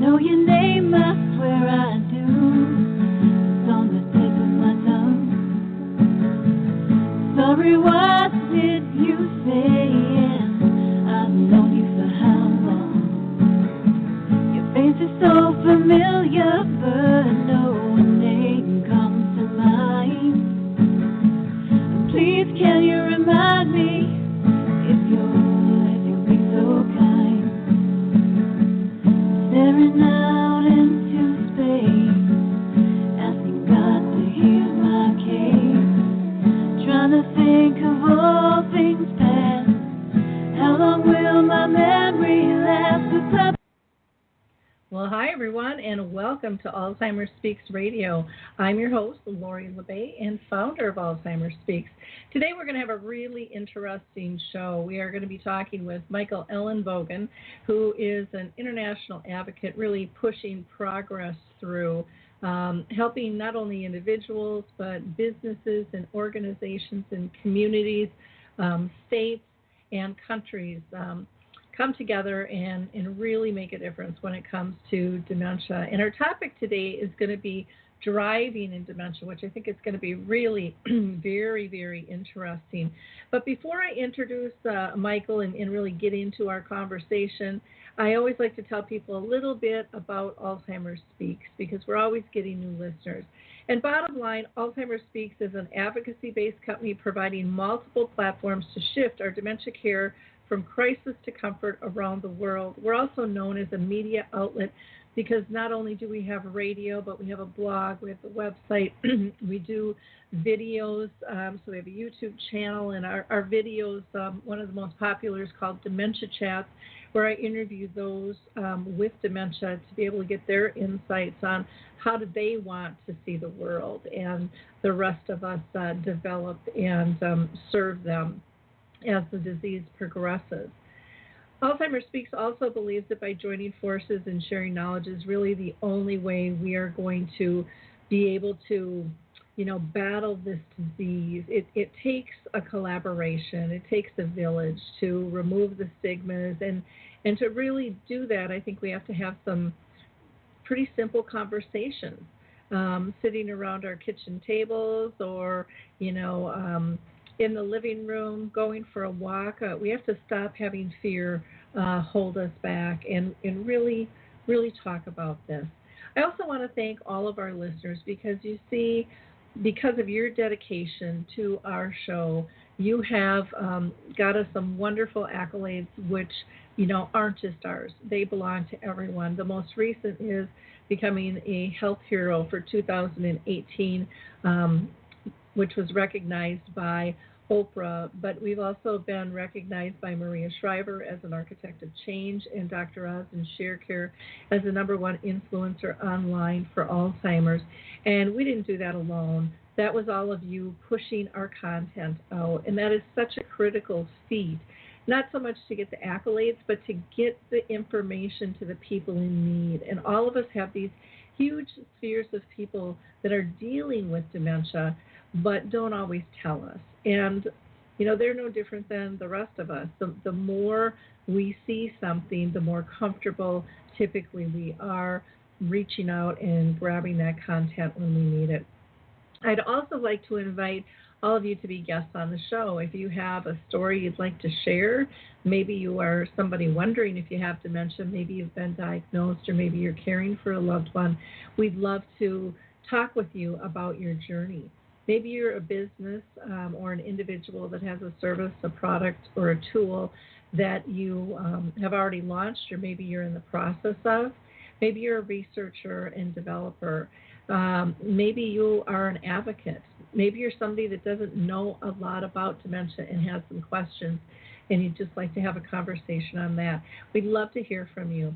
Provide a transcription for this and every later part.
know your name, I swear I do. It's on the tip of my tongue. Sorry, what did you say? I've known you for how long? Your face is so familiar, but no name comes to mind. Please, can you remind me if you'll be so kind? Staring out into space, asking God to hear my case. Trying to think of all things past. How long will my memory last? Well, hi, everyone, and welcome to Alzheimer Speaks Radio. I'm your host, Lori LeBay, and founder of Alzheimer Speaks. Today, we're going to have a really interesting show. We are going to be talking with Michael Ellenbogen, who is an international advocate, really pushing progress through helping not only individuals, but businesses and organizations and communities, states and countries come together and really make a difference when it comes to dementia. And our topic today is going to be driving in dementia, which I think is going to be really very, very interesting. But before I introduce Michael and really get into our conversation, I always like to tell people a little bit about Alzheimer Speaks because we're always getting new listeners. And bottom line, Alzheimer Speaks is an advocacy-based company providing multiple platforms to shift our dementia care from crisis to comfort around the world. We're also known as a media outlet because not only do we have radio, but we have a blog, we have a website, we do videos, so we have a YouTube channel, and our videos, one of the most popular is called Dementia Chats, where I interview those with dementia to be able to get their insights on how do they want to see the world and the rest of us develop and serve them as the disease progresses. Alzheimer Speaks also believes that by joining forces and sharing knowledge is really the only way we are going to be able to, battle this disease. It takes a collaboration. It takes a village to remove the stigmas. And to really do that, I think we have to have some pretty simple conversations, sitting around our kitchen tables or, in the living room, going for a walk. We have to stop having fear hold us back and really, really talk about this. I also want to thank all of our listeners because you see, because of your dedication to our show, you have got us some wonderful accolades which, aren't just ours. They belong to everyone. The most recent is becoming a health hero for 2018, which was recognized by Oprah, but we've also been recognized by Maria Shriver as an architect of change and Dr. Oz and ShareCare as the #1 influencer online for Alzheimer's. And we didn't do that alone. That was all of you pushing our content out, and that is such a critical feat. Not so much to get the accolades, but to get the information to the people in need. And all of us have these huge spheres of people that are dealing with dementia, but don't always tell us. And, they're no different than the rest of us. The more we see something, the more comfortable typically we are reaching out and grabbing that content when we need it. I'd also like to invite all of you to be guests on the show. If you have a story you'd like to share, maybe you are somebody wondering if you have dementia, maybe you've been diagnosed, or maybe you're caring for a loved one, we'd love to talk with you about your journey. Maybe you're a business or an individual that has a service, a product, or a tool that you have already launched, or maybe you're in the process of. Maybe you're a researcher and developer. Maybe you are an advocate. Maybe you're somebody that doesn't know a lot about dementia and has some questions, and you'd just like to have a conversation on that. We'd love to hear from you.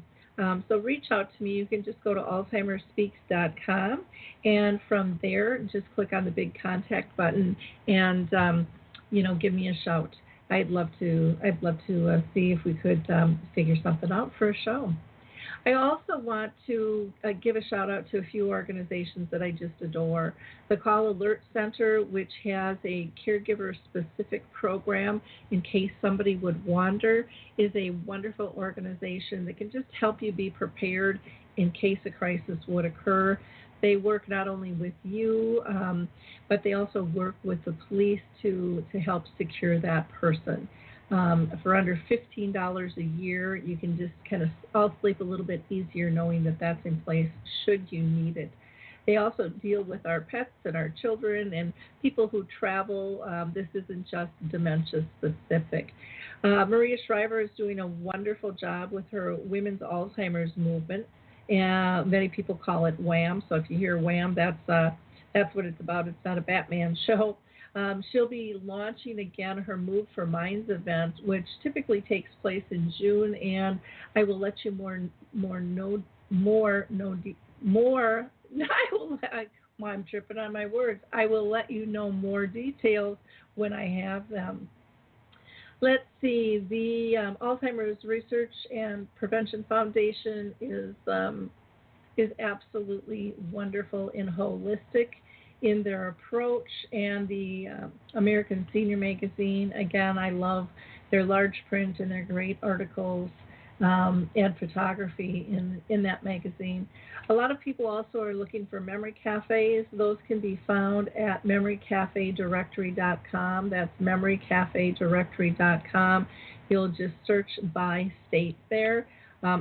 So reach out to me. You can just go to alzheimerspeaks.com, and from there, just click on the big contact button and, give me a shout. I'd love to see if we could figure something out for a show. I also want to give a shout out to a few organizations that I just adore. The Call Alert Center, which has a caregiver specific program in case somebody would wander, is a wonderful organization that can just help you be prepared in case a crisis would occur. They work not only with you, but they also work with the police to help secure that person. For under $15 a year, you can just kind of all sleep a little bit easier knowing that that's in place should you need it. They also deal with our pets and our children and people who travel. This isn't just dementia specific. Maria Shriver is doing a wonderful job with her Women's Alzheimer's movement. Many people call it WHAM. So if you hear WHAM, that's what it's about. It's not a Batman show. She'll be launching again her Move for Minds event, which typically takes place in June, and I will let you I'm tripping on my words. I will let you know more details when I have them. Let's see. The Alzheimer's Research and Prevention Foundation is absolutely wonderful and holistic in their approach, and the American Senior Magazine. Again, I love their large print and their great articles and photography in that magazine. A lot of people also are looking for memory cafes. Those can be found at memorycafedirectory.com. That's memorycafedirectory.com. You'll just search by state there.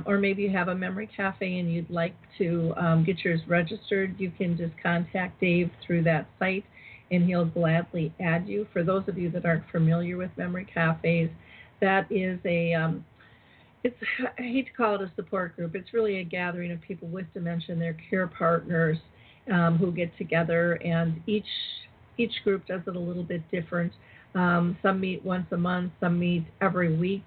Or maybe you have a memory cafe and you'd like to get yours registered, you can just contact Dave through that site and he'll gladly add you. For those of you that aren't familiar with memory cafes, that is I hate to call it a support group. It's really a gathering of people with dementia and their care partners who get together, and each group does it a little bit different. Some meet once a month, some meet every week.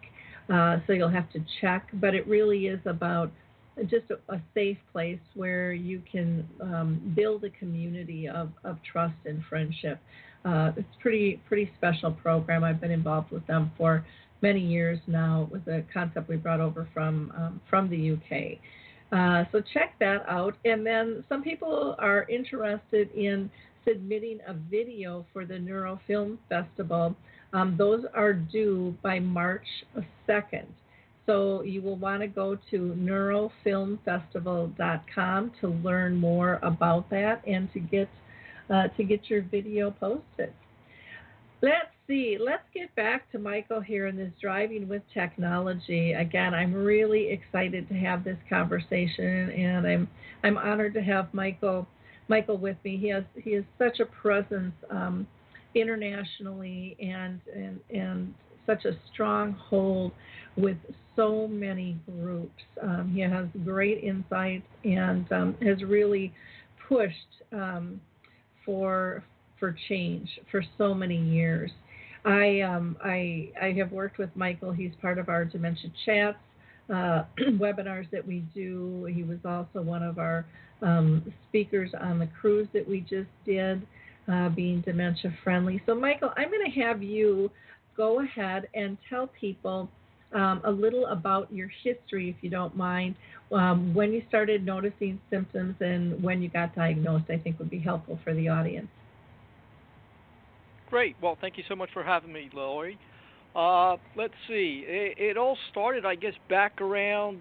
So you'll have to check, but it really is about just a safe place where you can build a community of trust and friendship. It's a pretty special program. I've been involved with them for many years now. It was a concept we brought over from the UK. So check that out. And then some people are interested in submitting a video for the Neurofilm Festival. Those are due by March 2nd. So you will want to go to neurofilmfestival.com to learn more about that and to get your video posted. Let's see. Let's get back to Michael here in this Driving with Technology. Again, I'm really excited to have this conversation, and I'm honored to have Michael with me. He has such a presence internationally and such a strong hold with so many groups. He has great insights and has really pushed for change for so many years. I have worked with Michael. He's part of our Dementia Chats webinars that we do. He was also one of our speakers on the cruise that we just did, being dementia friendly. So Michael, I'm going to have you go ahead and tell people a little about your history, if you don't mind, when you started noticing symptoms and when you got diagnosed. I think would be helpful for the audience. Great. Well, thank you so much for having me, Lori. Let's see. It all started, I guess, back around,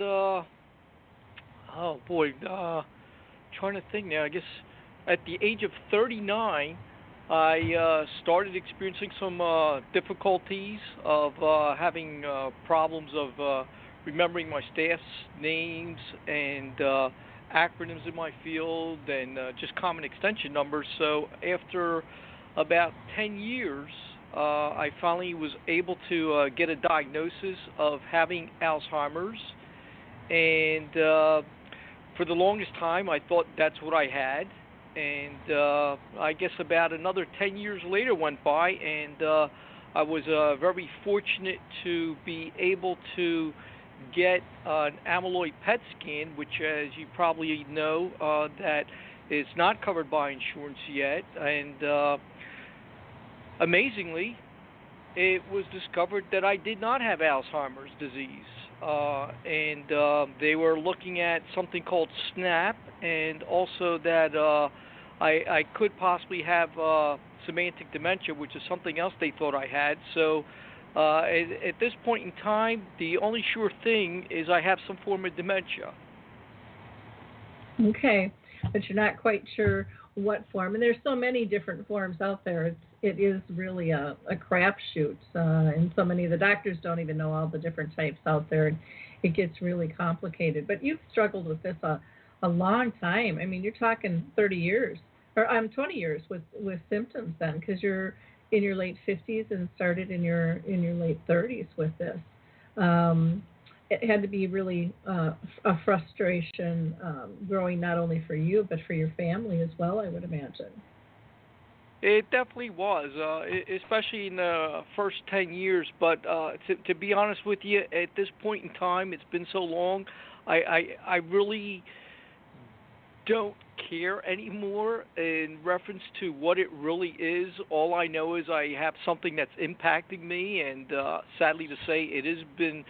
trying to think now. I guess at the age of 39, I started experiencing some difficulties of having problems of remembering my staff's names and acronyms in my field and just common extension numbers. So after about 10 years, I finally was able to get a diagnosis of having Alzheimer's, and for the longest time I thought that's what I had, and I guess about another 10 years later went by, and I was very fortunate to be able to get an amyloid PET scan, which, as you probably know, that is not covered by insurance yet, and amazingly, it was discovered that I did not have Alzheimer's disease. and they were looking at something called SNAP, and also that I could possibly have semantic dementia, which is something else they thought I had. So at this point in time, the only sure thing is I have some form of dementia. Okay, but you're not quite sure what form. And there's so many different forms out there. It is really a crapshoot, and so many of the doctors don't even know all the different types out there. And it gets really complicated. But you've struggled with this a long time. I mean, you're talking 30 years, or 20 years with symptoms then, because you're in your late 50s and started in your late 30s with this. It had to be really a frustration growing not only for you but for your family as well, I would imagine. It definitely was, especially in the first 10 years. But to be honest with you, at this point in time, it's been so long, I really don't care anymore in reference to what it really is. All I know is I have something that's impacting me, and sadly to say, it has been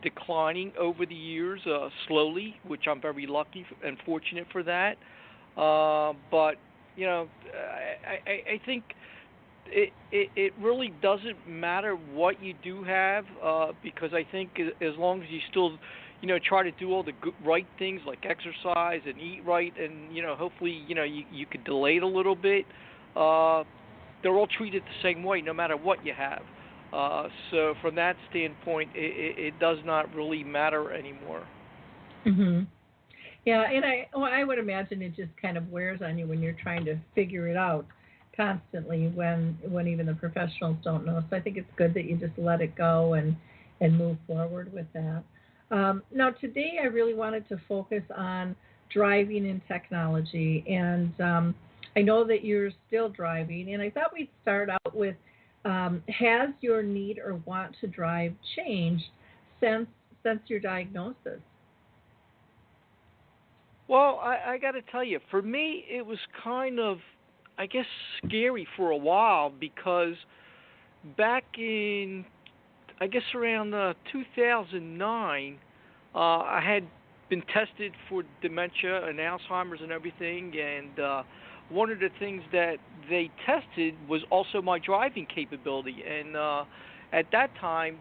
declining over the years slowly, which I'm very lucky and fortunate for that. But you know, I think it really doesn't matter what you do have, because I think as long as you still, try to do all the right things like exercise and eat right, and hopefully you could delay it a little bit. They're all treated the same way, no matter what you have. So from that standpoint, it does not really matter anymore. Mm-hmm. Yeah, and I would imagine it just kind of wears on you when you're trying to figure it out constantly when even the professionals don't know. So I think it's good that you just let it go and move forward with that. Now today I really wanted to focus on driving and technology, and I know that you're still driving, and I thought we'd start out with, has your need or want to drive changed since your diagnosis? Well, I got to tell you, for me, it was kind of, I guess, scary for a while, because back in, I guess, around 2009, I had been tested for dementia and Alzheimer's and everything, and one of the things that they tested was also my driving capability. And at that time,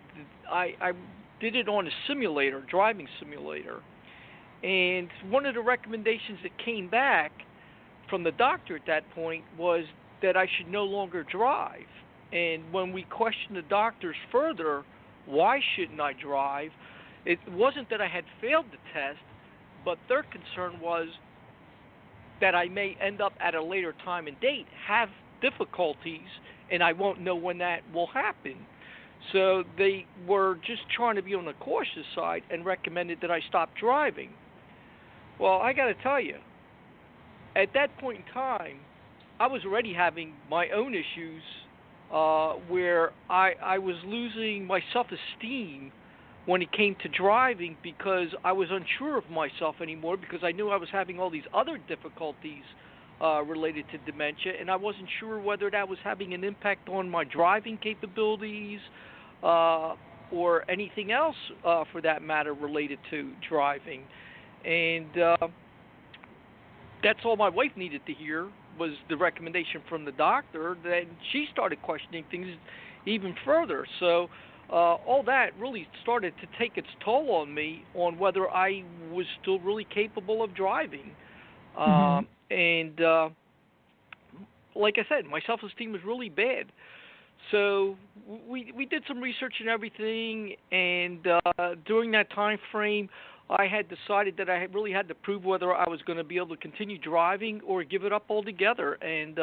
I did it on a simulator, driving simulator. And one of the recommendations that came back from the doctor at that point was that I should no longer drive. And when we questioned the doctors further, why shouldn't I drive, it wasn't that I had failed the test, but their concern was that I may end up at a later time and date, have difficulties, and I won't know when that will happen. So they were just trying to be on the cautious side and recommended that I stop driving. Well, I got to tell you, at that point in time, I was already having my own issues where I was losing my self-esteem when it came to driving, because I was unsure of myself anymore, because I knew I was having all these other difficulties related to dementia, and I wasn't sure whether that was having an impact on my driving capabilities or anything else for that matter related to driving. And that's all my wife needed to hear was the recommendation from the doctor. Then she started questioning things even further. So all that really started to take its toll on me, on whether I was still really capable of driving. And like I said, my self-esteem was really bad. So we did some research and everything, and during that time frame, I had decided that I really had to prove whether I was going to be able to continue driving or give it up altogether. And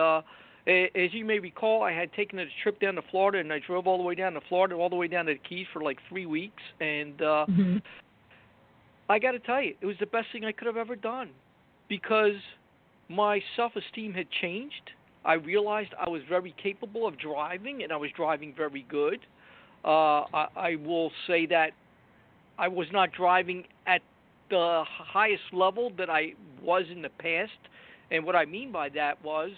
as you may recall, I had taken a trip down to Florida, and I drove all the way down to Florida, all the way down to the Keys for like 3 weeks. And I got to tell you, it was the best thing I could have ever done, because my self-esteem had changed. I realized I was very capable of driving, and I was driving very good. I will say that I was not driving at the highest level that I was in the past. And what I mean by that was,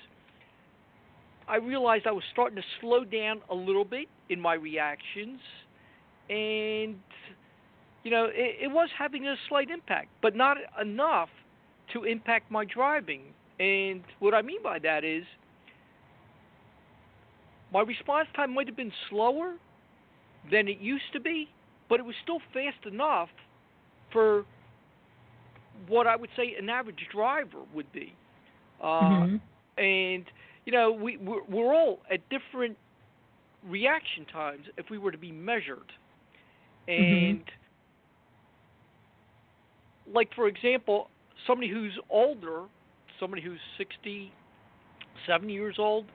I realized I was starting to slow down a little bit in my reactions, and it was having a slight impact, but not enough to impact my driving. And what I mean by that is my response time might have been slower than it used to be, but it was still fast enough for what I would say an average driver would be. And, we're all at different reaction times if we were to be measured. And, like, for example, somebody who's older, somebody who's 60, 70 years old,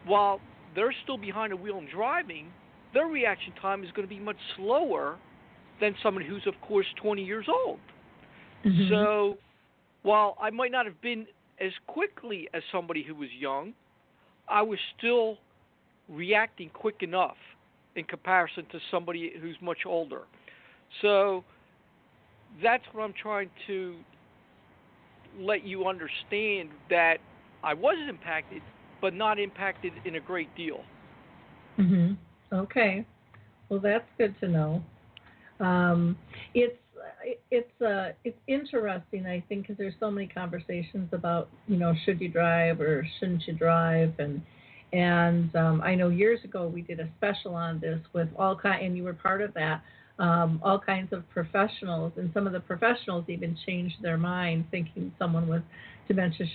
while they're still behind a wheel and driving, their reaction time is going to be much slower than somebody who's, of course, 20 years old. So while I might not have been as quickly as somebody who was young, I was still reacting quick enough in comparison to somebody who's much older. So that's what I'm trying to let you understand, that I was impacted, but not impacted in a great deal. Okay. Well, that's good to know. It's interesting, I think, because there's so many conversations about, should you drive or shouldn't you drive, and I know years ago we did a special on this with and you were part of that, all kinds of professionals, and some of the professionals even changed their mind, thinking someone with dementia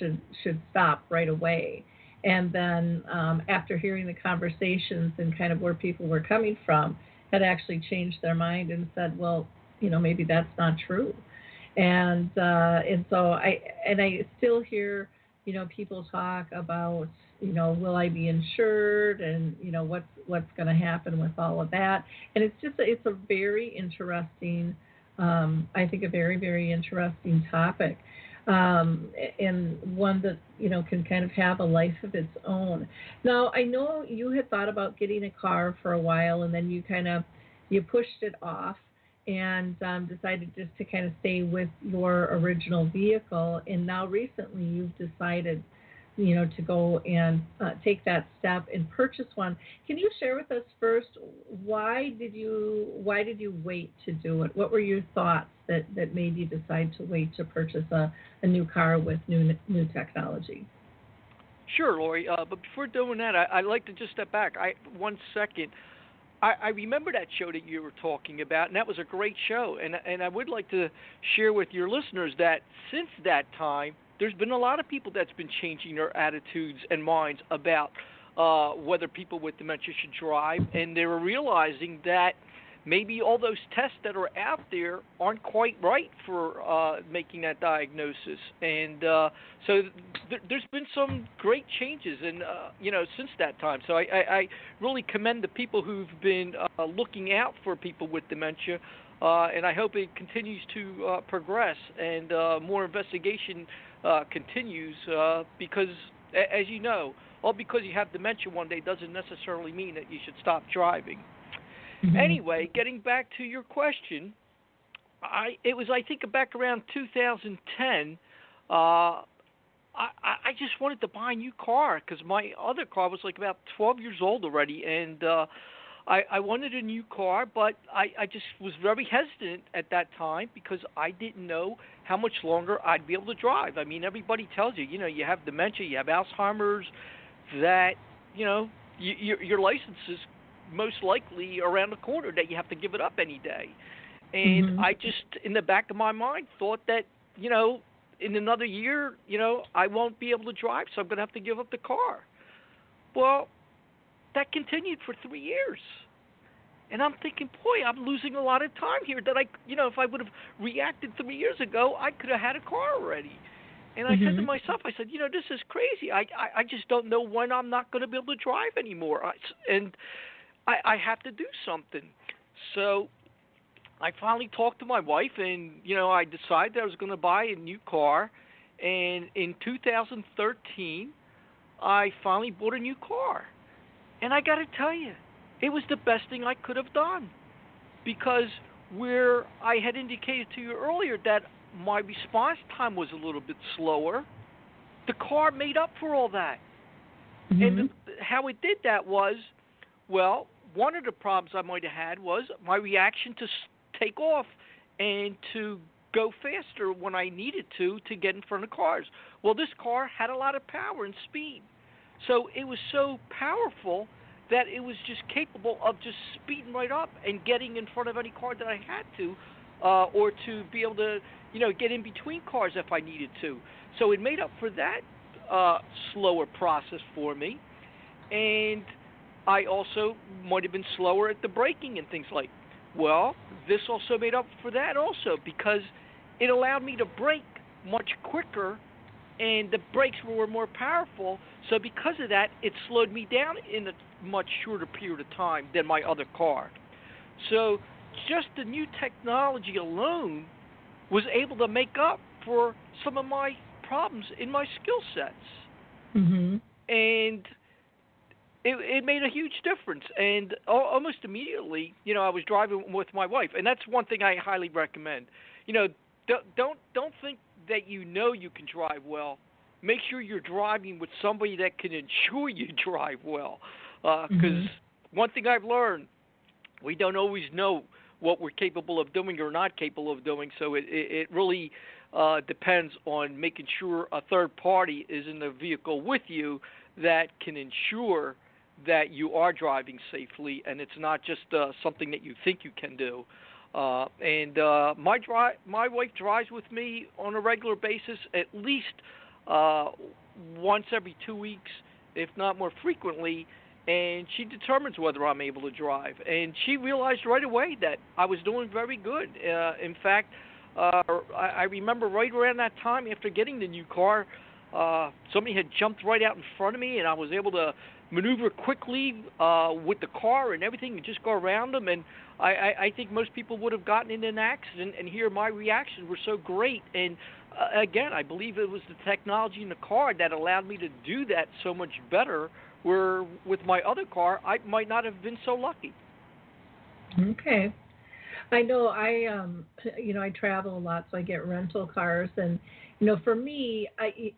should stop right away. And then after hearing the conversations and kind of where people were coming from, had actually changed their mind and said, well, maybe that's not true. And so I still hear, people talk about, will I be insured, and, what's going to happen with all of that. And it's a very interesting, I think a very, very interesting topic. And one that, can kind of have a life of its own. Now, I know you had thought about getting a car for a while, and then you pushed it off and decided just to kind of stay with your original vehicle. And now recently you've decided, to go and take that step and purchase one. Can you share with us first, why did you wait to do it? What were your thoughts that made you decide to wait to purchase a new car with new technology? Sure, Lori. But before doing that, I'd like to just step back. 1 second. I remember that show that you were talking about, and that was a great show. And I would like to share with your listeners that since that time, there's been a lot of people that's been changing their attitudes and minds about whether people with dementia should drive, and they were realizing that maybe all those tests that are out there aren't quite right for making that diagnosis. And so there's been some great changes, and since that time. So I really commend the people who've been looking out for people with dementia, and I hope it continues to progress and more investigation continues, because, as you know, all because you have dementia one day doesn't necessarily mean that you should stop driving. Anyway, getting back to your question, it was, I think, back around 2010. I just wanted to buy a new car because my other car was like about 12 years old already, and I wanted a new car, but I just was very hesitant at that time because I didn't know how much longer I'd be able to drive. I mean, everybody tells you, you have dementia, you have Alzheimer's, that, your license is most likely around the corner, that you have to give it up any day. And I just, in the back of my mind, thought that, in another year, I won't be able to drive, so I'm going to have to give up the car. Well, that continued for 3 years. And I'm thinking, boy, I'm losing a lot of time here that if I would have reacted 3 years ago, I could have had a car already. And I said to myself, this is crazy. I just don't know when I'm not going to be able to drive anymore. I have to do something. So I finally talked to my wife, and, I decided I was going to buy a new car. And in 2013, I finally bought a new car. And I got to tell you, it was the best thing I could have done, because where I had indicated to you earlier that my response time was a little bit slower, the car made up for all that. And how it did that was, well, one of the problems I might have had was my reaction to take off and to go faster when I needed to get in front of cars. Well, this car had a lot of power and speed. So it was so powerful that it was just capable of just speeding right up and getting in front of any car that I had to, or to be able to, get in between cars if I needed to. So it made up for that slower process for me. And I also might have been slower at the braking and things like. Well, this also made up for that also, because it allowed me to brake much quicker, and the brakes were more powerful. So because of that, it slowed me down in a much shorter period of time than my other car. So just the new technology alone was able to make up for some of my problems in my skill sets. Mm-hmm. And it made a huge difference. And almost immediately, I was driving with my wife, and that's one thing I highly recommend. Don't think that you can drive well. Make sure you're driving with somebody that can ensure you drive well. Because one thing I've learned, we don't always know what we're capable of doing or not capable of doing. So it really depends on making sure a third party is in the vehicle with you that can ensure that you are driving safely, and it's not just something that you think you can do. My wife drives with me on a regular basis, at least once every 2 weeks, if not more frequently, and she determines whether I'm able to drive. And she realized right away that I was doing very good. In fact, I remember right around that time after getting the new car, somebody had jumped right out in front of me, and I was able to maneuver quickly with the car and everything and just go around them. And I think most people would have gotten in an accident, and here my reactions were so great. And again, I believe it was the technology in the car that allowed me to do that so much better, where with my other car, I might not have been so lucky. Okay. I know I travel a lot, so I get rental cars, and for me,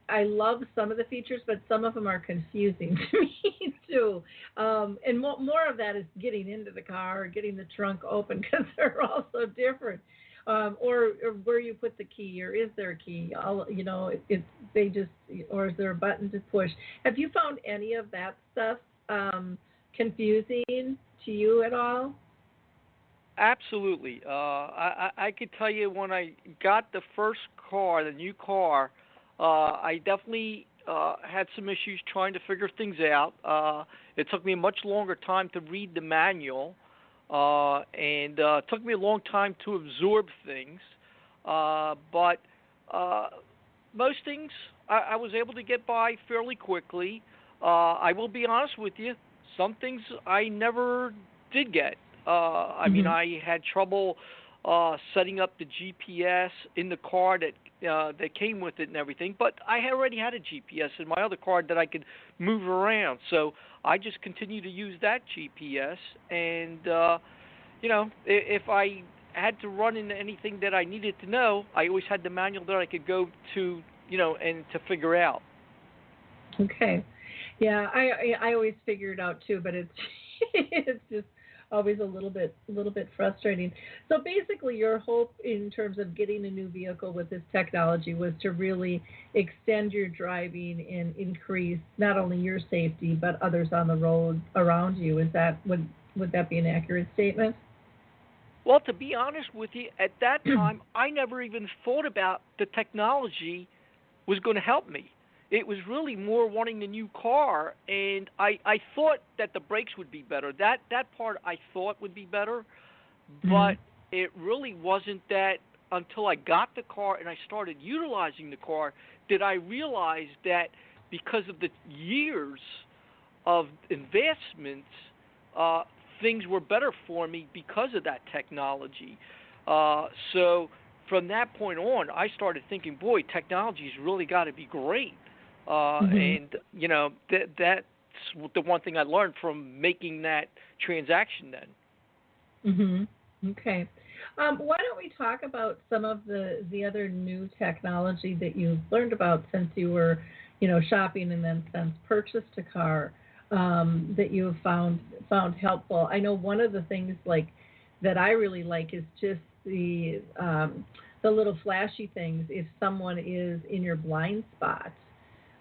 I love some of the features, but some of them are confusing to me too. And more of that is getting into the car, or getting the trunk open, because they're all so different. Or where you put the key, or is there a key? Or is there a button to push? Have you found any of that stuff confusing to you at all? Absolutely. I could tell you when I got the first car, the new car, I definitely had some issues trying to figure things out. It took me a much longer time to read the manual, and it took me a long time to absorb things. But most things I was able to get by fairly quickly. I will be honest with you, some things I never did get. I mean, I had trouble setting up the GPS in the car that came with it and everything, but I had already had a GPS in my other car that I could move around, so I just continued to use that GPS. And if I had to run into anything that I needed to know, I always had the manual that I could go to, and to figure out. Okay, yeah, I always figure it out too, but it's it's just always a little bit frustrating. So basically, your hope in terms of getting a new vehicle with this technology was to really extend your driving and increase not only your safety but others on the road around you. Would that be an accurate statement? Well, to be honest with you, at that time, I never even thought about the technology was going to help me. It was really more wanting the new car, and I thought that the brakes would be better. That part I thought would be better, but it really wasn't that until I got the car and I started utilizing the car did I realize that because of the years of investments, things were better for me because of that technology. So from that point on, I started thinking, boy, technology's really got to be great. And, that's the one thing I learned from making that transaction then. Okay. Why don't we talk about some of the other new technology that you've learned about since you were, shopping and then since purchased a car, that you have found helpful? I know one of the things that I really like is just the little flashy things if someone is in your blind spot.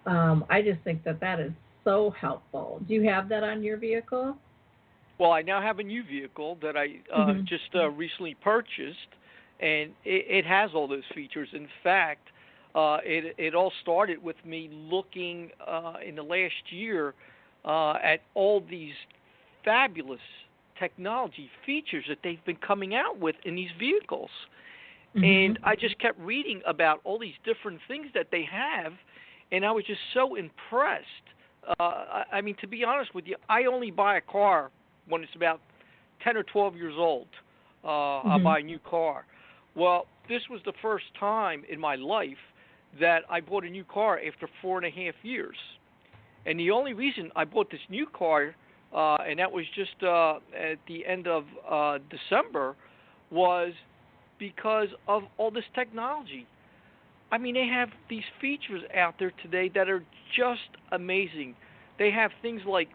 I just think that is so helpful. Do you have that on your vehicle? Well, I now have a new vehicle that I just recently purchased, and it has all those features. In fact, it all started with me looking in the last year at all these fabulous technology features that they've been coming out with in these vehicles. And I just kept reading about all these different things that they have, and I was just so impressed. I mean, to be honest with you, I only buy a car when it's about 10 or 12 years old. I'll buy a new car. Well, this was the first time in my life that I bought a new car after 4.5 years. And the only reason I bought this new car, and that was just at the end of December, was because of all this technology. I mean, they have these features out there today that are just amazing. They have things like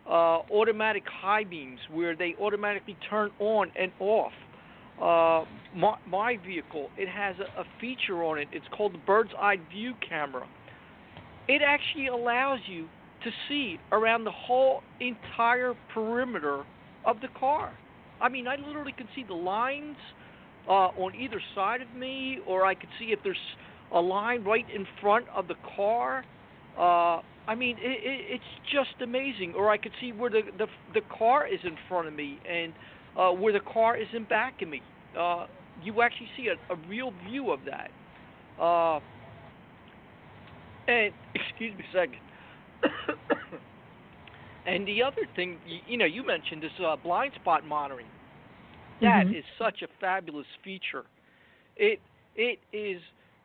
automatic high beams where they automatically turn on and off. My vehicle, it has a feature on it. It's called the bird's eye view camera. It actually allows you to see around the whole entire perimeter of the car. I mean, I literally can see the lines on either side of me, or I could see if there's a line right in front of the car. I mean, it's just amazing. Or I could see where the car is in front of me and where the car is in back of me. You actually see a real view of that. And excuse me a second. And the other thing, you mentioned this blind spot monitoring. That is such a fabulous feature. It is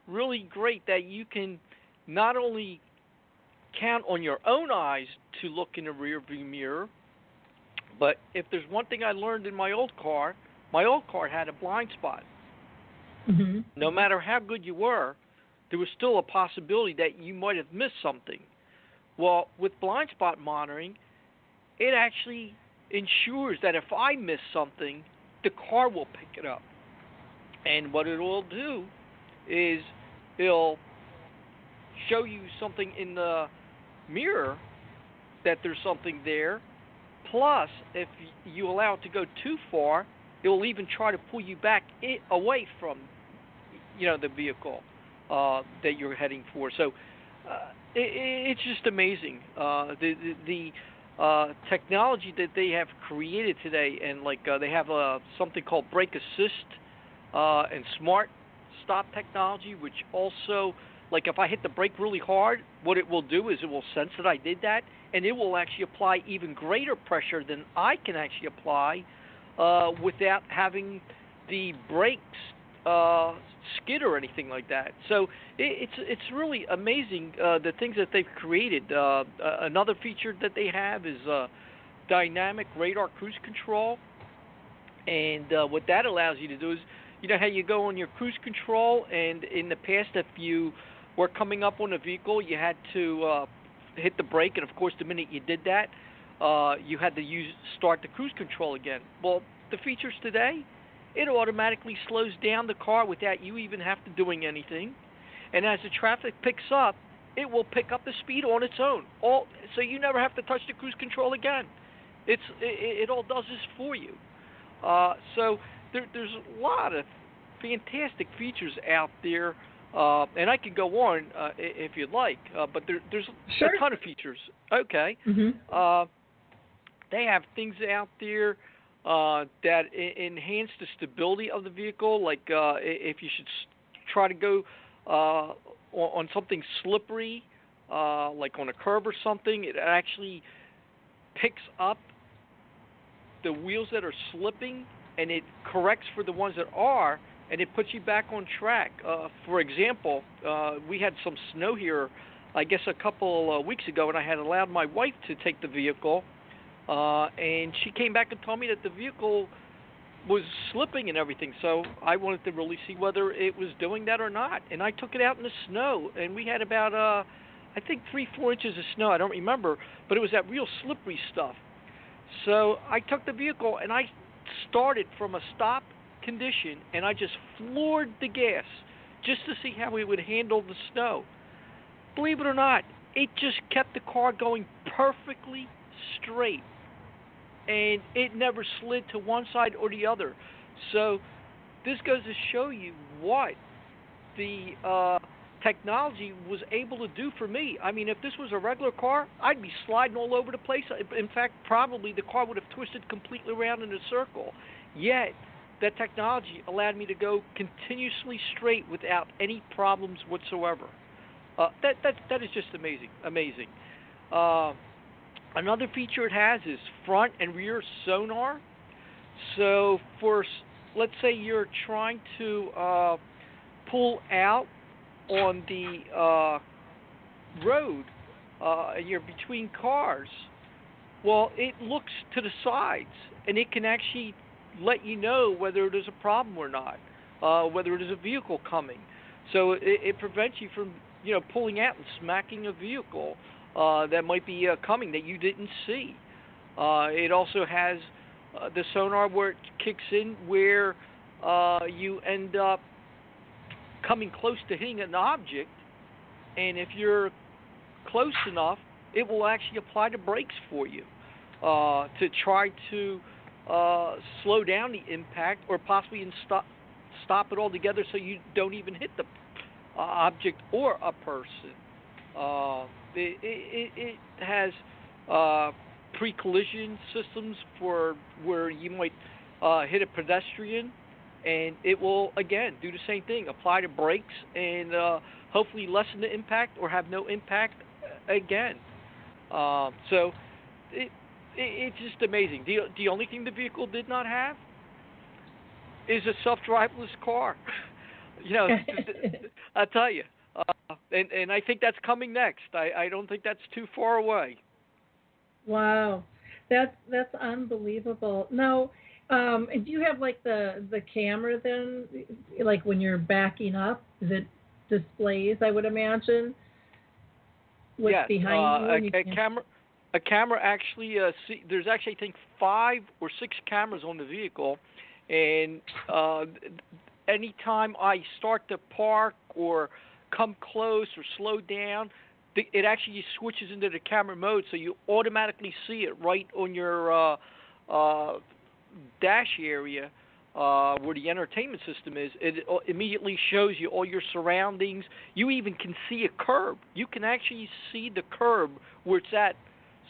really great that you can not only count on your own eyes to look in the rear view mirror, but if there's one thing I learned in my old car had a blind spot. No matter how good you were, there was still a possibility that you might have missed something. Well, with blind spot monitoring, it actually ensures that if I miss something, the car will pick it up. And what it will do is it'll show you something in the mirror that there's something there. Plus, if you allow it to go too far, it will even try to pull you back away from, the vehicle that you're heading for. So it's just amazing. The technology that they have created today, and they have something called brake assist and smart stop technology, which also, if I hit the brake really hard, what it will do is it will sense that I did that, and it will actually apply even greater pressure than I can actually apply without having the brakes skid or anything like that. So it's really amazing the things that they've created. Another feature that they have is dynamic radar cruise control, and what that allows you to do is, how you go on your cruise control, and in the past, if you were coming up on a vehicle, you had to hit the brake, and of course, the minute you did that, you had to start the cruise control again. Well, the features today, it automatically slows down the car without you even have to doing anything. And as the traffic picks up, it will pick up the speed on its own. So you never have to touch the cruise control again. It all does this for you. So there's a lot of fantastic features out there. And I could go on if you'd like, but there's a ton of features. Okay. They have things out there that enhance the stability of the vehicle, like if you should try to go on something slippery, like on a curb or something, it actually picks up the wheels that are slipping, and it corrects for the ones that are, and it puts you back on track. For example, we had some snow here, I guess a couple weeks ago, and I had allowed my wife to take the vehicle, and she came back and told me that the vehicle was slipping and everything. So I wanted to really see whether it was doing that or not. And I took it out in the snow, and we had about, I think 3-4 inches of snow. I don't remember, but it was that real slippery stuff. So I took the vehicle, and I started from a stop condition, and I just floored the gas just to see how it would handle the snow. Believe it or not, it just kept the car going perfectly straight, and it never slid to one side or the other. So this goes to show you what the technology was able to do for me. I mean, if this was a regular car, I'd be sliding all over the place. In fact, probably the car would have twisted completely around in a circle. Yet, that technology allowed me to go continuously straight without any problems whatsoever. That is just amazing. Another feature it has is front and rear sonar. So let's say you're trying to pull out on the road, and you're between cars. Well, it looks to the sides, and it can actually let you know whether there's a problem or not, whether there's a vehicle coming. So it prevents you from pulling out and smacking a vehicle that might be coming that you didn't see. It also has the sonar where it kicks in where you end up coming close to hitting an object, and if you're close enough, it will actually apply the brakes for you to try to slow down the impact or possibly stop it altogether so you don't even hit the object or a person. It has pre-collision systems for where you might hit a pedestrian, and it will, again, do the same thing, apply the brakes and hopefully lessen the impact or have no impact again. So it's just amazing. The only thing the vehicle did not have is a self-driveless car. I'll tell you. And I think that's coming next. I don't think that's too far away. Wow. That's unbelievable. Now, do you have like the camera then, like when you're backing up, that displays, I would imagine, what's behind you? A camera actually, there's actually, I think, 5 or 6 cameras on the vehicle, and anytime I start to park or come close or slow down, it actually switches into the camera mode, so you automatically see it right on your dash area where the entertainment system is. It immediately shows you all your surroundings. You even can see a curb. You can actually see the curb where it's at.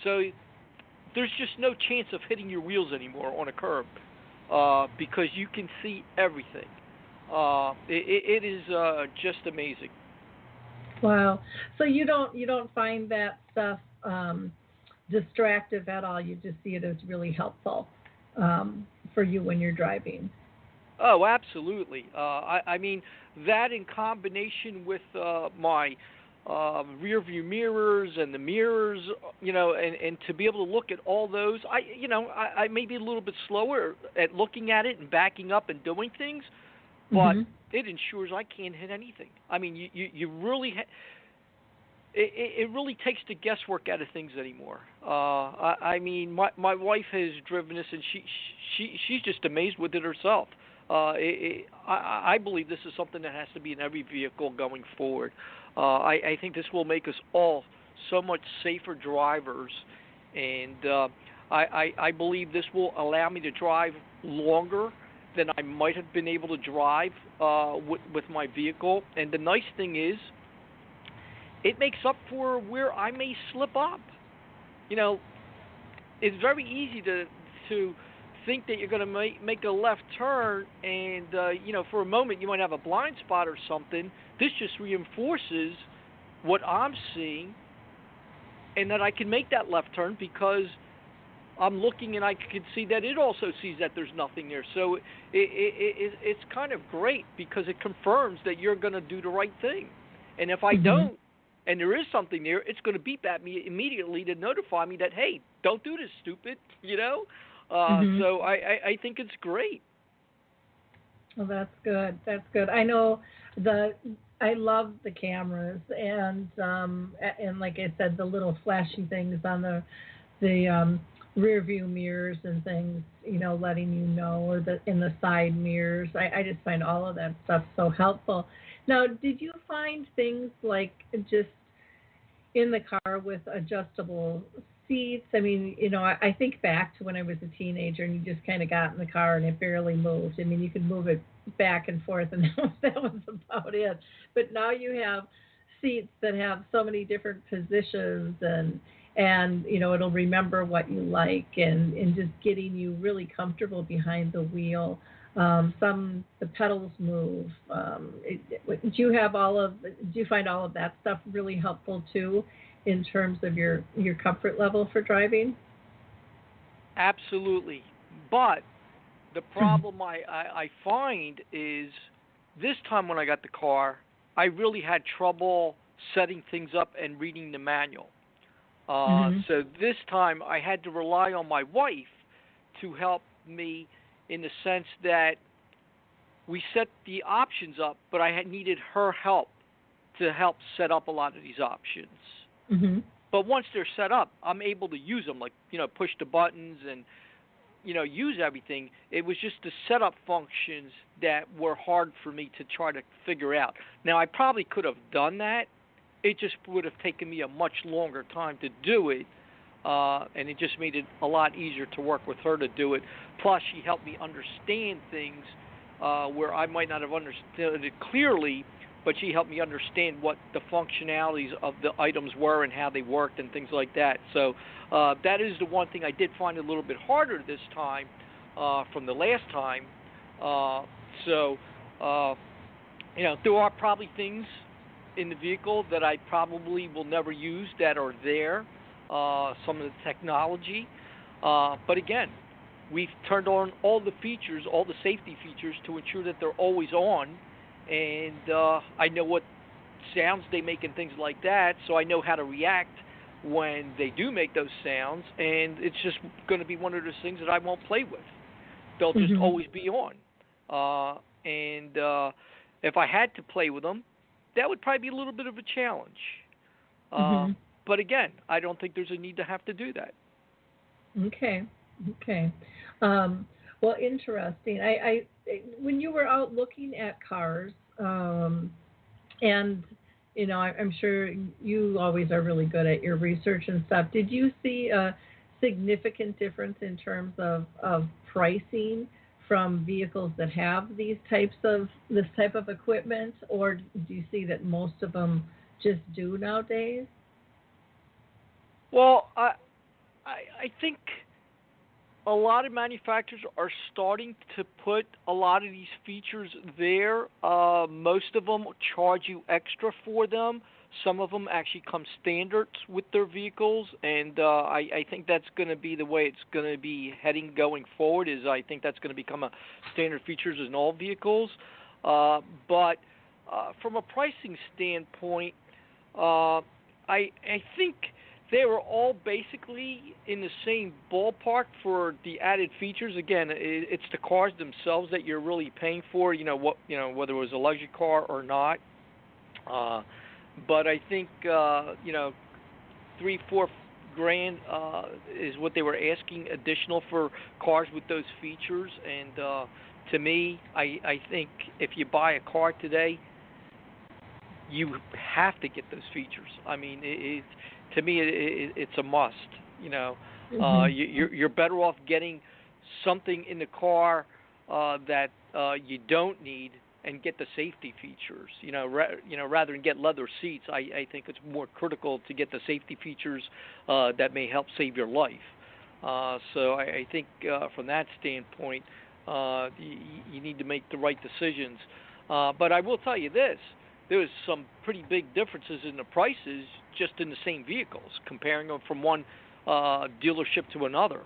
So there's just no chance of hitting your wheels anymore on a curb because you can see everything. It is just amazing. Wow. So you don't find that stuff distractive at all. You just see it as really helpful for you when you're driving. Oh, absolutely. I mean, that in combination with my rear view mirrors and the mirrors, and to be able to look at all those, I may be a little bit slower at looking at it and backing up and doing things, but it ensures I can't hit anything. I mean, you really it really takes the guesswork out of things anymore. I mean, my wife has driven this, and she's just amazed with it herself. I believe this is something that has to be in every vehicle going forward. I think this will make us all so much safer drivers, and I believe this will allow me to drive longer than I might have been able to drive with my vehicle. And the nice thing is, it makes up for where I may slip up. It's very easy to think that you're going to make a left turn, and for a moment you might have a blind spot or something. This just reinforces what I'm seeing, and that I can make that left turn because I'm looking and I can see that it also sees that there's nothing there. So it's kind of great because it confirms that you're going to do the right thing. And if I don't, and there is something there, it's going to beep at me immediately to notify me that, hey, don't do this, stupid, So I think it's great. Well, that's good. That's good. I know I love the cameras and like I said, the little flashy things on the rear view mirrors and things, letting you know, or in the side mirrors. I just find all of that stuff so helpful. Now, did you find things like just in the car with adjustable seats? I mean, I think back to when I was a teenager and you just kind of got in the car and it barely moved. I mean, you could move it back and forth and that was about it. But now you have seats that have so many different positions and it'll remember what you like and just getting you really comfortable behind the wheel. The pedals move. Do you find all of that stuff really helpful too, in terms of your comfort level for driving? Absolutely. But the problem I find is this time when I got the car, I really had trouble setting things up and reading the manual. So this time I had to rely on my wife to help me, in the sense that we set the options up, but I had needed her help to help set up a lot of these options. Mm-hmm. But once they're set up, I'm able to use them, like, push the buttons and, use everything. It was just the setup functions that were hard for me to try to figure out. Now, I probably could have done that. It just would have taken me a much longer time to do it, and it just made it a lot easier to work with her to do it. Plus, she helped me understand things where I might not have understood it clearly, but she helped me understand what the functionalities of the items were and how they worked and things like that. So that is the one thing I did find a little bit harder this time from the last time. There are probably things in the vehicle that I probably will never use that are there, some of the technology. But again, we've turned on all the features, all the safety features, to ensure that they're always on. And I know what sounds they make and things like that, so I know how to react when they do make those sounds. And it's just going to be one of those things that I won't play with. They'll just always be on. If I had to play with them, that would probably be a little bit of a challenge. But again, I don't think there's a need to have to do that. Okay. Well, interesting. I when you were out looking at cars, and I'm sure you always are really good at your research and stuff. Did you see a significant difference in terms of pricing from vehicles that have this type of equipment, or do you see that most of them just do nowadays? Well, I think a lot of manufacturers are starting to put a lot of these features there. Most of them charge you extra for them. Some of them actually come standard with their vehicles, and I think that's going to be the way it's going to be heading going forward. I think that's going to become a standard features in all vehicles. But from a pricing standpoint, I think they were all basically in the same ballpark for the added features. Again, it's the cars themselves that you're really paying for. Whether it was a luxury car or not. But I think $3,000-4,000 is what they were asking additional for cars with those features. And to me, I think if you buy a car today, you have to get those features. I mean, to me, it's a must. You're better off getting something in the car that you don't need and get the safety features. Rather than get leather seats, I think it's more critical to get the safety features that may help save your life. So I think from that standpoint, you need to make the right decisions. But I will tell you this. There's some pretty big differences in the prices just in the same vehicles, comparing them from one dealership to another.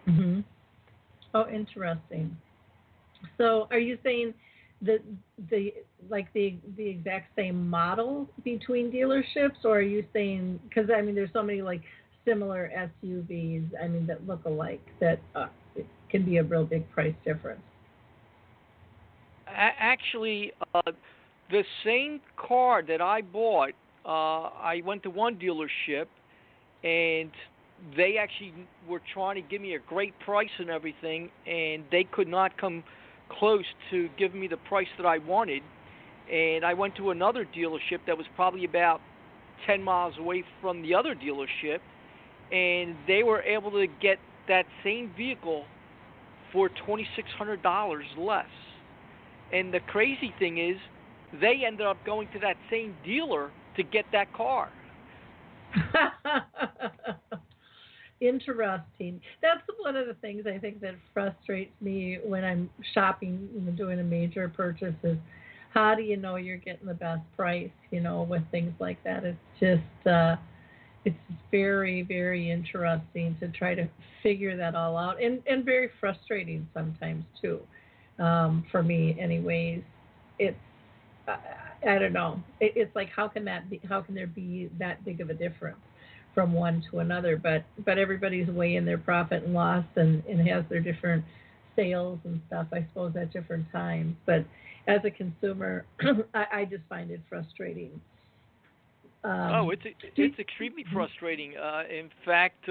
Mm-hmm. Oh, interesting. So are you saying the exact same model between dealerships, or are you saying, because there's so many like similar SUVs that look alike that it can be a real big price difference? Actually, the same car that I bought, I went to one dealership, and they actually were trying to give me a great price and everything, and they could not come close to giving me the price that I wanted. And I went to another dealership that was probably about 10 miles away from the other dealership, and they were able to get that same vehicle for $2,600 less. And the crazy thing is, they ended up going to that same dealer to get that car. Interesting. That's one of the things I think that frustrates me when I'm shopping, doing a major purchase is how do you know you're getting the best price, with things like that. It's just, it's very, very interesting to try to figure that all out and very frustrating sometimes too. For me anyways, it's, I don't know. It's like, how can there be that big of a difference from one to another? But everybody's weighing their profit and loss and has their different sales and stuff, I suppose, at different times. But as a consumer, I just find it frustrating. It's extremely frustrating. In fact,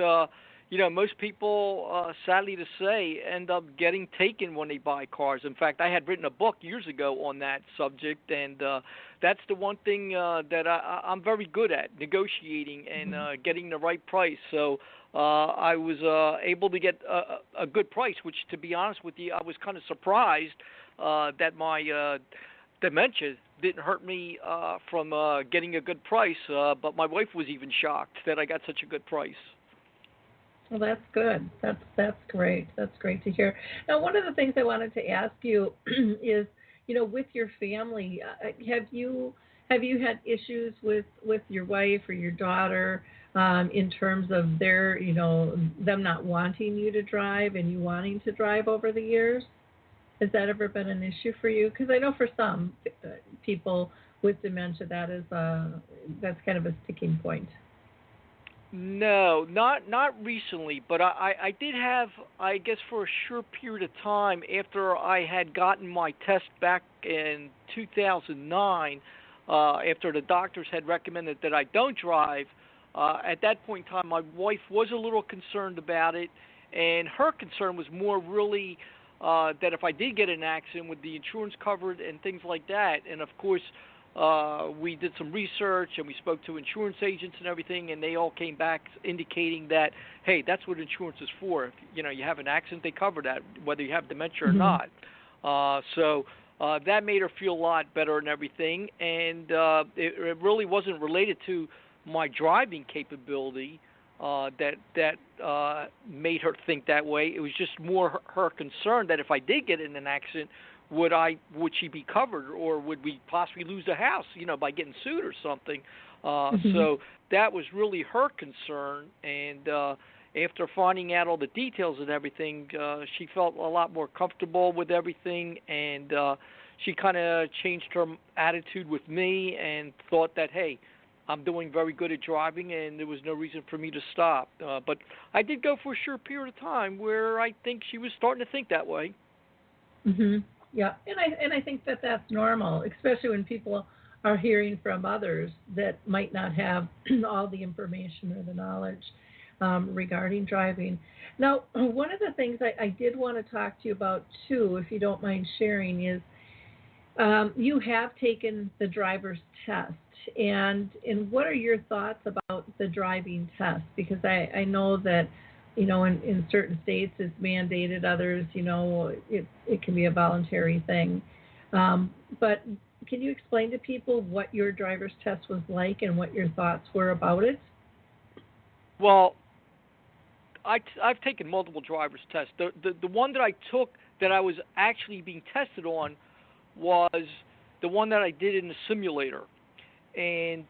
most people, sadly to say, end up getting taken when they buy cars. In fact, I had written a book years ago on that subject, and that's the one thing that I'm very good at, negotiating and getting the right price. So I was able to get a good price, which, to be honest with you, I was kind of surprised that my dementia didn't hurt me from getting a good price, but my wife was even shocked that I got such a good price. Well, that's good. That's great. That's great to hear. Now, one of the things I wanted to ask you is, with your family, have you had issues with your wife or your daughter in terms of their, them not wanting you to drive and you wanting to drive over the years? Has that ever been an issue for you? Because I know for some people with dementia, that's kind of a sticking point. No, not recently, but I did have, I guess, for a short period of time after I had gotten my test back in 2009, after the doctors had recommended that I don't drive. At that point in time, my wife was a little concerned about it, and her concern was more really that if I did get in an accident, with the insurance covered and things like that. And of course, we did some research and we spoke to insurance agents and everything, and they all came back indicating that, hey, that's what insurance is for. If you have an accident, they cover that, whether you have dementia or not. So that made her feel a lot better and everything. And it really wasn't related to my driving capability that made her think that way. It was just more her concern that if I did get in an accident, would she be covered, or would we possibly lose the house, by getting sued or something? So that was really her concern. And after finding out all the details and everything, she felt a lot more comfortable with everything, and she kind of changed her attitude with me and thought that, hey, I'm doing very good at driving, and there was no reason for me to stop. But I did go for a short period of time where I think she was starting to think that way. Yeah, and I think that that's normal, especially when people are hearing from others that might not have all the information or the knowledge regarding driving. Now, one of the things I did want to talk to you about too, if you don't mind sharing, is you have taken the driver's test. And what are your thoughts about the driving test? Because I know that, in certain states it's mandated, others, it can be a voluntary thing. But can you explain to people what your driver's test was like and what your thoughts were about it? Well, I've taken multiple driver's tests. The one that I took that I was actually being tested on was the one that I did in the simulator. And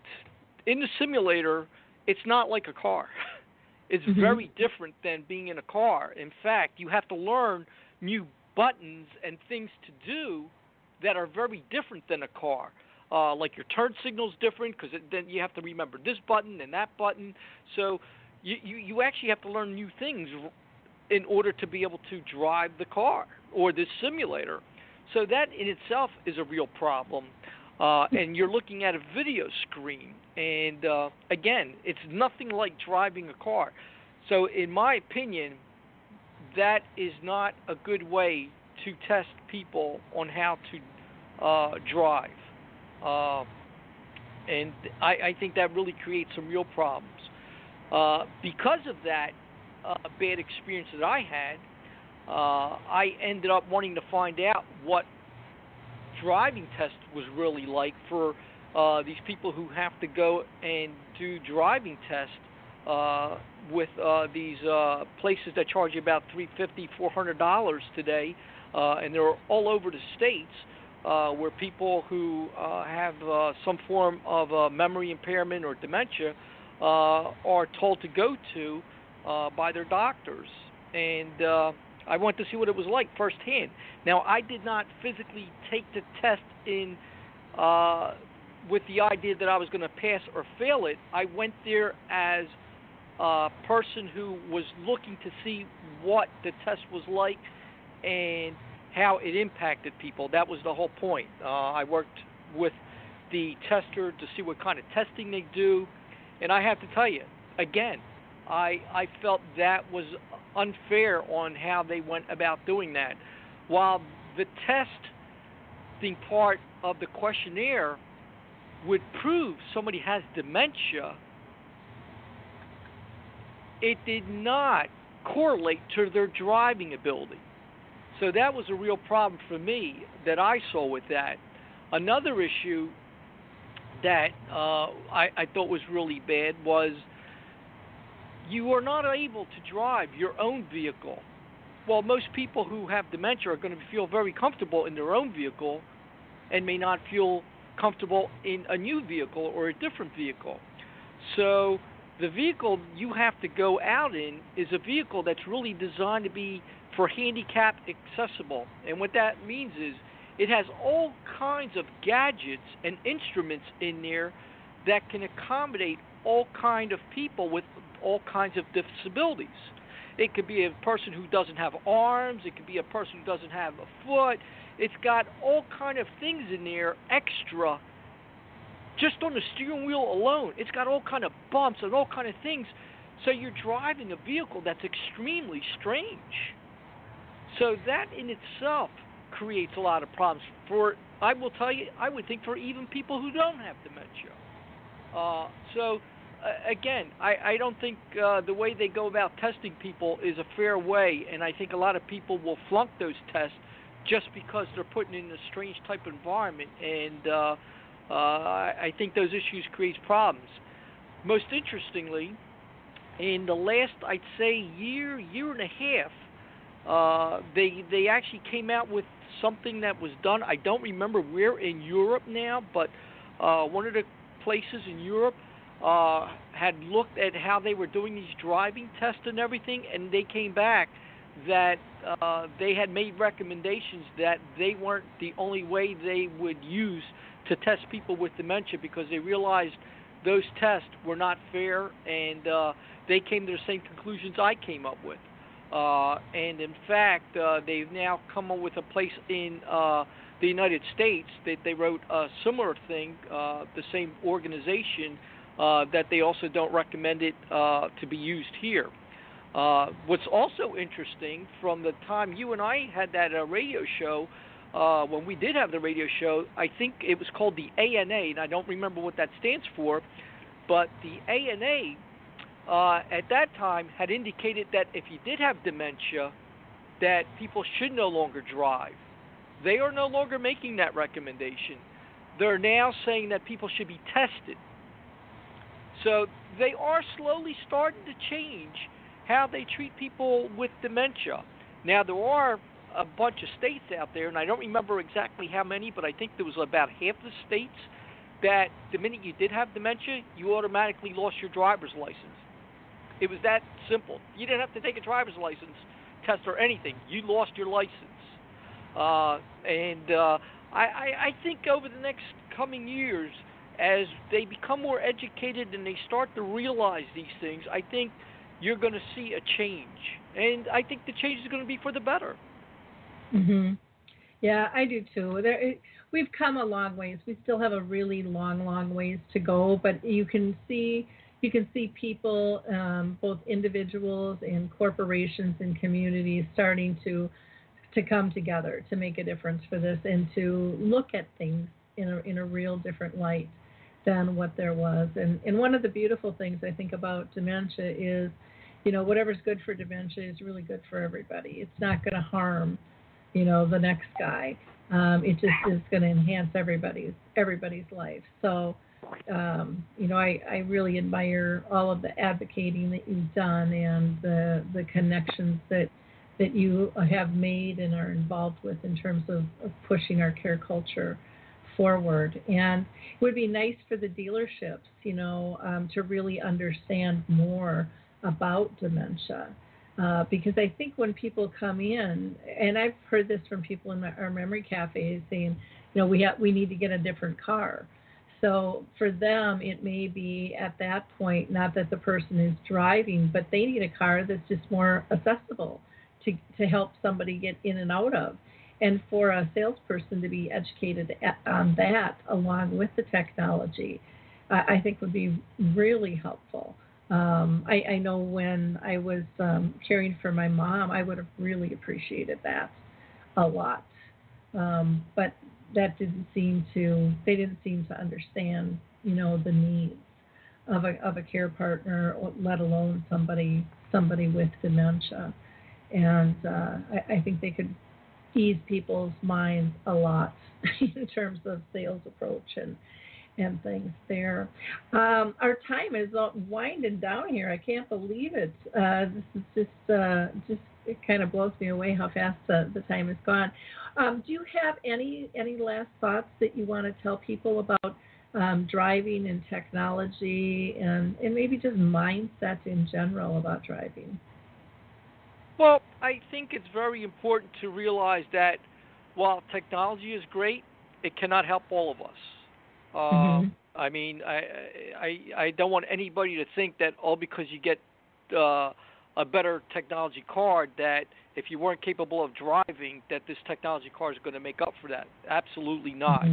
in the simulator, it's not like a car. It's very different than being in a car. In fact, you have to learn new buttons and things to do that are very different than a car. Like your turn signal's different because then you have to remember this button and that button. So you actually have to learn new things in order to be able to drive the car or this simulator. So that in itself is a real problem. And you're looking at a video screen. And, again, it's nothing like driving a car. So, in my opinion, that is not a good way to test people on how to drive. And I think that really creates some real problems. Because of that bad experience that I had, I ended up wanting to find out what driving test was really like for these people who have to go and do driving tests with these places that charge you about $350, $400 today, and they're all over the states, where people who have some form of memory impairment or dementia are told to go to by their doctors. And I went to see what it was like firsthand. Now, I did not physically take the test in with the idea that I was going to pass or fail it. I went there as a person who was looking to see what the test was like and how it impacted people. That was the whole point. I worked with the tester to see what kind of testing they do. And I have to tell you, again, I felt that was unfair on how they went about doing that. While the testing part of the questionnaire would prove somebody has dementia, it did not correlate to their driving ability. So that was a real problem for me that I saw with that. Another issue that I thought was really bad was you are not able to drive your own vehicle. Well, most people who have dementia are going to feel very comfortable in their own vehicle and may not feel comfortable in a new vehicle or a different vehicle. So the vehicle you have to go out in is a vehicle that's really designed to be for handicap accessible. And what that means is it has all kinds of gadgets and instruments in there that can accommodate all kinds of people with all kinds of disabilities. It could be a person who doesn't have arms. It could be a person who doesn't have a foot. It's got all kind of things in there extra. Just on the steering wheel alone, it's got all kind of bumps and all kind of things. So you're driving a vehicle that's extremely strange. So that in itself creates a lot of problems for, I will tell you, I would think for even people who don't have dementia. Again, I don't think the way they go about testing people is a fair way, and I think a lot of people will flunk those tests just because they're put in a strange type of environment, and I think those issues create problems. Most interestingly, in the last, I'd say, year and a half, they actually came out with something that was done. I don't remember where in Europe now, but one of the places in Europe had looked at how they were doing these driving tests and everything, and they came back that they had made recommendations that they weren't the only way they would use to test people with dementia, because they realized those tests were not fair, and they came to the same conclusions I came up with. And in fact, they've now come up with a place in the United States that they wrote a similar thing, the same organization, that they also don't recommend it to be used here. What's also interesting, from the time you and I had that radio show, when we did have the radio show, I think it was called the ANA, and I don't remember what that stands for, but the ANA at that time had indicated that if you did have dementia, that people should no longer drive. They are no longer making that recommendation. They're now saying that people should be tested. So they are slowly starting to change how they treat people with dementia. Now, there are a bunch of states out there, and I don't remember exactly how many, but I think there was about half the states that the minute you did have dementia, you automatically lost your driver's license. It was that simple. You didn't have to take a driver's license test or anything. You lost your license. I think over the next coming years, as they become more educated and they start to realize these things, I think you're going to see a change. And I think the change is going to be for the better. Mm-hmm. Yeah, I do too. We've come a long ways. We still have a really long ways to go, but you can see, you can see people, both individuals and corporations and communities, starting to come together to make a difference for this and to look at things in a real different light than what there was. And one of the beautiful things I think about dementia is, whatever's good for dementia is really good for everybody. It's not going to harm, the next guy. It just is going to enhance everybody's life. So, I really admire all of the advocating that you've done and the connections that you have made and are involved with in terms of pushing our care culture forward. And it would be nice for the dealerships, to really understand more about dementia. Because I think when people come in, and I've heard this from people in our memory cafes saying, we need to get a different car. So for them, it may be at that point, not that the person is driving, but they need a car that's just more accessible to help somebody get in and out of. And for a salesperson to be educated on that along with the technology, I think would be really helpful. I know when I was caring for my mom, I would have really appreciated that a lot. But they didn't seem to understand, the needs of a care partner, let alone somebody with dementia. And I think they could ease people's minds a lot in terms of sales approach and things there. Our time is winding down here. I can't believe it. This is just it kind of blows me away how fast the time has gone. Do you have any last thoughts that you want to tell people about driving and technology and maybe just mindset in general about driving? Well, I think it's very important to realize that while technology is great, it cannot help all of us. I mean, I don't want anybody to think that because you get a better technology car, that if you weren't capable of driving, that this technology car is going to make up for that. Absolutely not.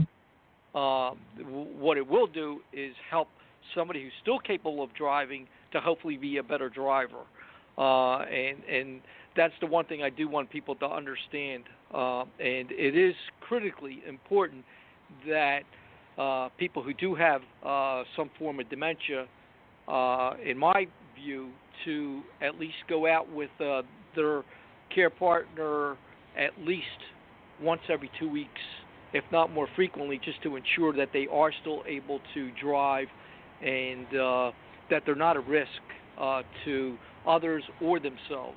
What it will do is help somebody who's still capable of driving to hopefully be a better driver. And that's the one thing I do want people to understand. And it is critically important that people who do have some form of dementia, in my view, to at least go out with their care partner at least once every 2 weeks, if not more frequently, just to ensure that they are still able to drive and that they're not a risk to others or themselves.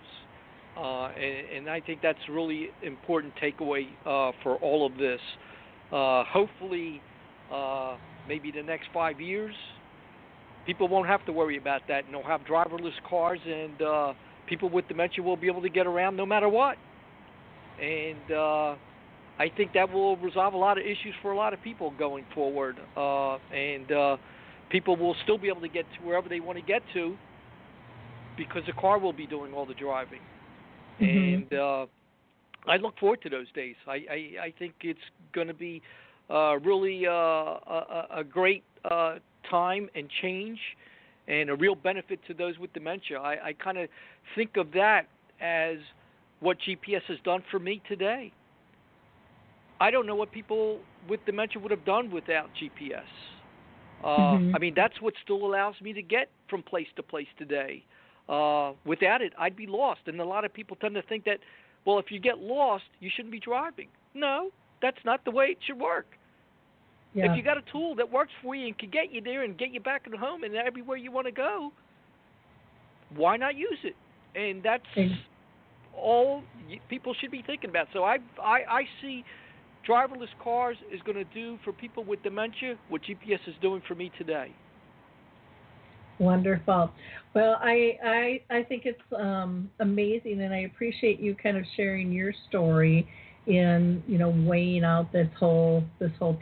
And I think that's a really important takeaway for all of this. Hopefully, maybe the next 5 years, people won't have to worry about that, and they'll have driverless cars, and people with dementia will be able to get around no matter what. And I think that will resolve a lot of issues for a lot of people going forward. And people will still be able to get to wherever they want to get to because the car will be doing all the driving. And I look forward to those days. I think it's going to be really a great time and change and a real benefit to those with dementia. I kind of think of that as what GPS has done for me today. I don't know what people with dementia would have done without GPS. I mean, that's what still allows me to get from place to place today. Without it, I'd be lost. And a lot of people tend to think that, well, if you get lost, you shouldn't be driving. No, that's not the way it should work. Yeah. If you got a tool that works for you and can get you there and get you back at home and everywhere you want to go, why not use it? And that's all people should be thinking about. So I see driverless cars is going to do for people with dementia what GPS is doing for me today. Wonderful. Well, I think it's amazing, and I appreciate you kind of sharing your story in weighing out this whole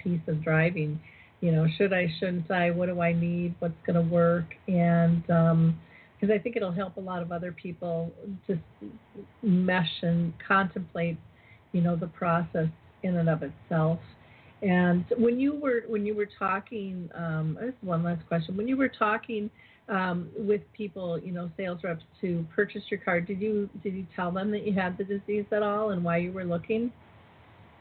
piece of driving. Should I, shouldn't I? What do I need? What's going to work? And because I think it'll help a lot of other people just mesh and contemplate, the process in and of itself. And when you were talking, this is one last question. When you were talking with people, sales reps to purchase your car, did you tell them that you had the disease at all and why you were looking?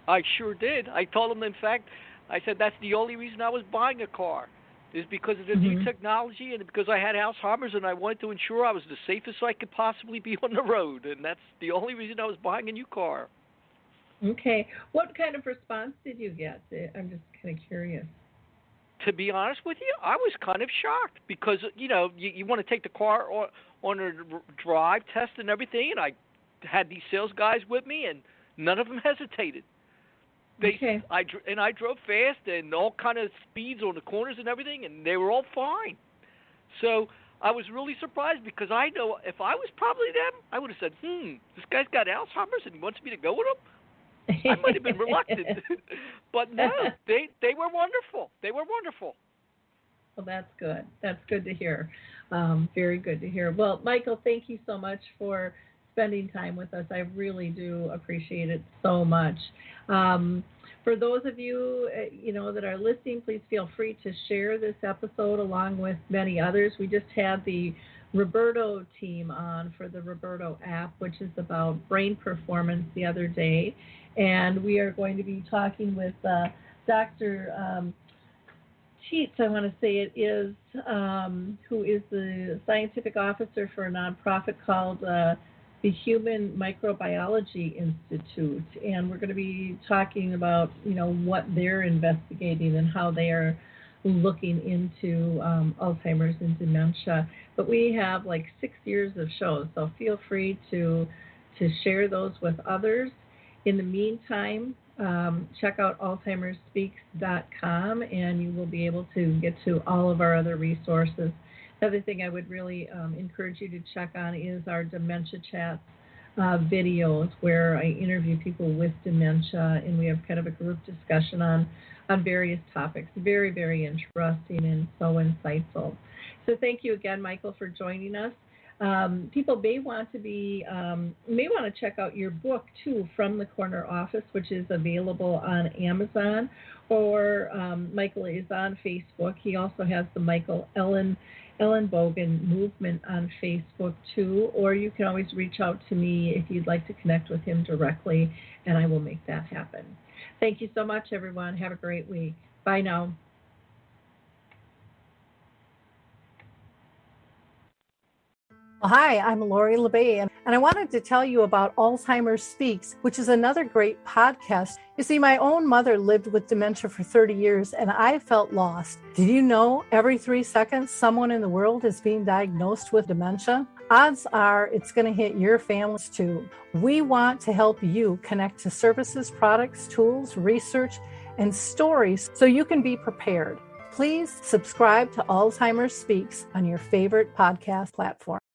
I sure did. I told them, in fact, I said that's the only reason I was buying a car, is because of the new technology and because I had Alzheimer's and I wanted to ensure I was the safest I could possibly be on the road. And that's the only reason I was buying a new car. Okay. What kind of response did you get? I'm just kind of curious. To be honest with you, I was kind of shocked because, you want to take the car on a drive test and everything, and I had these sales guys with me, and none of them hesitated. I drove fast and all kind of speeds on the corners and everything, and they were all fine. So I was really surprised because I know if I was probably them, I would have said, this guy's got Alzheimer's and he wants me to go with him. I might have been reluctant, but no, they were wonderful. They were wonderful. Well, that's good. That's good to hear. Very good to hear. Well, Michael, thank you so much for spending time with us. I really do appreciate it so much. For those of you, that are listening, please feel free to share this episode along with many others. We just had the Roberto team on for the Roberto app, which is about brain performance, the other day. And we are going to be talking with Dr. Cheats, I want to say it is, who is the scientific officer for a nonprofit called the Human Microbiology Institute. And we're going to be talking about, what they're investigating and how they are looking into Alzheimer's and dementia. But we have like 6 years of shows, so feel free to share those with others. In the meantime, check out alzheimersspeaks.com and you will be able to get to all of our other resources. The other thing I would really encourage you to check on is our Dementia Chats videos, where I interview people with dementia and we have kind of a group discussion on various topics. Very, very interesting and so insightful. So thank you again, Michael, for joining us. People may want to check out your book too, From the Corner Office, which is available on Amazon, or Michael is on Facebook. He also has the Michael Ellenbogen movement on Facebook too, or you can always reach out to me if you'd like to connect with him directly, and I will make that happen. Thank you so much, everyone. Have a great week. Bye now. Hi, I'm Lori LeBay, and I wanted to tell you about Alzheimer Speaks, which is another great podcast. You see, my own mother lived with dementia for 30 years, and I felt lost. Did you know every 3 seconds someone in the world is being diagnosed with dementia? Odds are it's going to hit your families too. We want to help you connect to services, products, tools, research, and stories so you can be prepared. Please subscribe to Alzheimer Speaks on your favorite podcast platform.